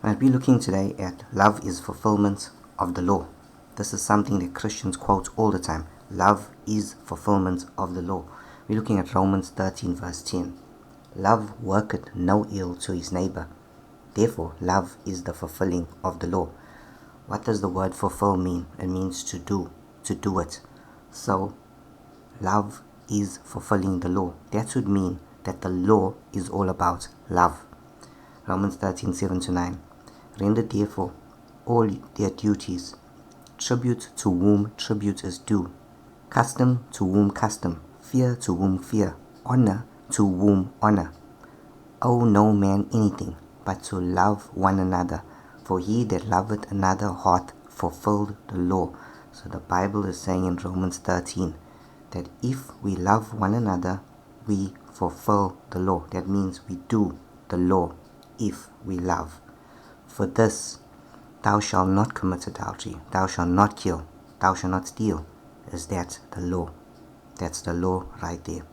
I'll be looking today at love is fulfillment of the law. This is something that Christians quote all the time. Love is fulfillment of the law. We're looking at Romans 13 verse 10. Love worketh no ill to his neighbor. Therefore, love is the fulfilling of the law. What does the word fulfill mean? It means to do it. So, love is fulfilling the law. That would mean that the law is all about love. Romans 13, 7-9. Render therefore all their duties, tribute to whom tribute is due, custom to whom custom, fear to whom fear, honor to whom honor. Owe no man anything but to love one another, for he that loveth another hath fulfilled the law. So the Bible is saying in Romans 13 that if we love one another, we fulfill the law. That means we do the law if we love. For this, thou shalt not commit adultery, thou shalt not kill, thou shalt not steal. Is that the law? That's the law right there.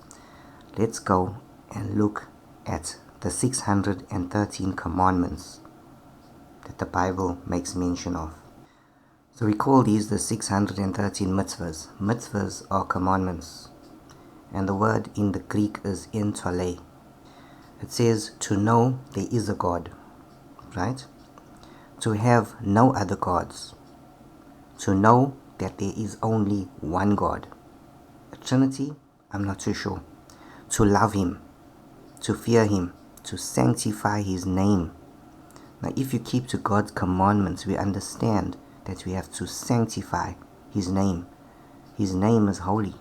Let's go and look at the 613 commandments that the Bible makes mention of. So we call these the 613 mitzvahs. Mitzvahs are commandments. And the word in the Greek is entole. It says to know there is a God, right? To have no other gods. To know that there is only one God. A Trinity? I'm not too sure. To love Him. To fear Him. To sanctify His name. Now if you keep to God's commandments, we understand that we have to sanctify His name. His name is holy.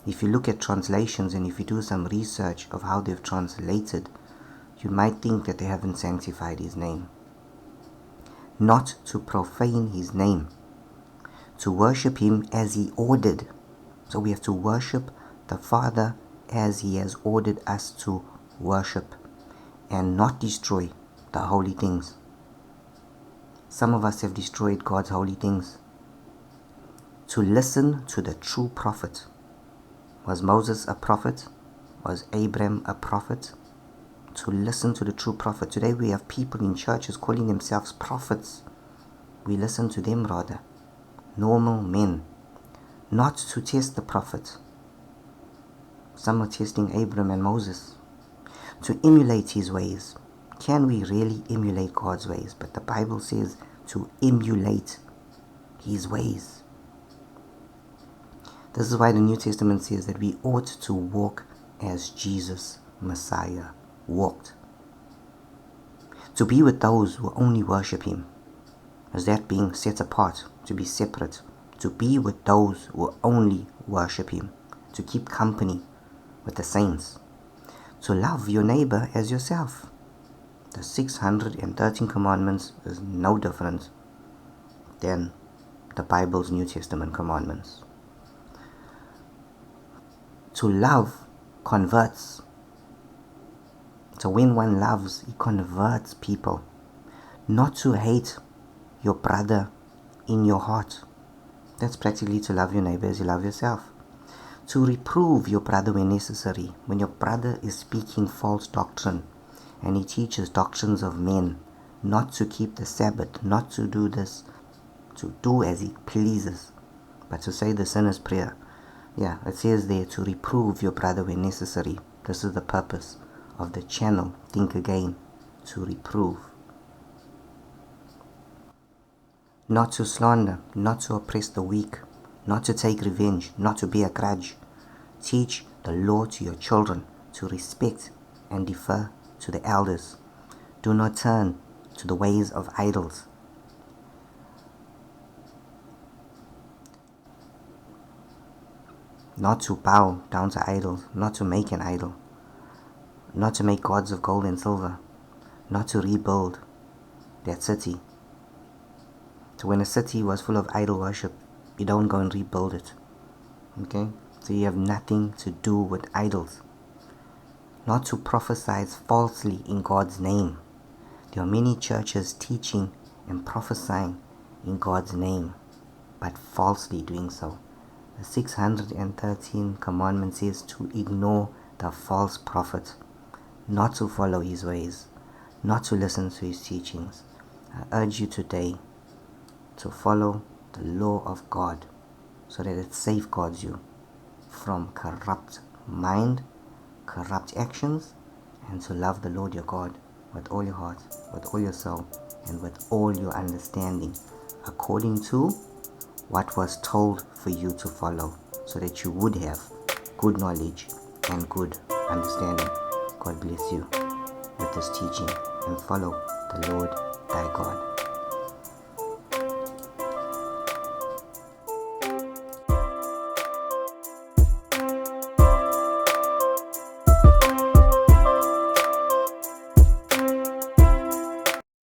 If you look at translations and if you do some research of how they've translated, you might think that they haven't sanctified His name. Not to profane His name. To worship Him as He ordered. So we have to worship the Father as He has ordered us to worship, and not destroy the holy things. Some of us have destroyed God's holy things. To listen to the true prophet. Was Moses a prophet? Was Abraham a prophet? To listen to the true prophet. Today we have people in churches calling themselves prophets. We listen to them rather. Normal men. Not to test the prophet. Some are testing Abraham and Moses. To emulate his ways. Can we really emulate God's ways? But the Bible says to emulate His ways. This is why the New Testament says that we ought to walk as Jesus, Messiah, walked. To be with those who only worship Him. Is that being set apart? To be separate. To be with those who only worship Him. To keep company with the saints. To love your neighbor as yourself. The 613 commandments is no different than the Bible's New Testament commandments. To love converts. So when one loves, he converts people. Not to hate your brother in your heart. That's practically to love your neighbor as you love yourself. To reprove your brother when necessary. When your brother is speaking false doctrine and he teaches doctrines of men, not to keep the Sabbath, not to do this, to do as he pleases, but to say the sinner's prayer. Yeah, it says there to reprove your brother when necessary. This is the purpose of the channel, Think Again, to reprove. Not to slander, not to oppress the weak, not to take revenge, not to bear a grudge. Teach the law to your children, to respect and defer to the elders. Do not turn to the ways of idols. Not to bow down to idols, not to make an idol, not to make gods of gold and silver, not to rebuild that city. So when a city was full of idol worship, you don't go and rebuild it. Okay? So you have nothing to do with idols. Not to prophesy falsely in God's name. There are many churches teaching and prophesying in God's name, but falsely doing so. The 613 commandments says to ignore the false prophet, not to follow his ways, not to listen to his teachings, I urge you today to follow the law of God so that it safeguards you from corrupt mind, corrupt actions, and to love the Lord your God with all your heart, with all your soul, and with all your understanding, according to what was told for you to follow, so that you would have good knowledge and good understanding. God bless you with this teaching, and follow the Lord thy God.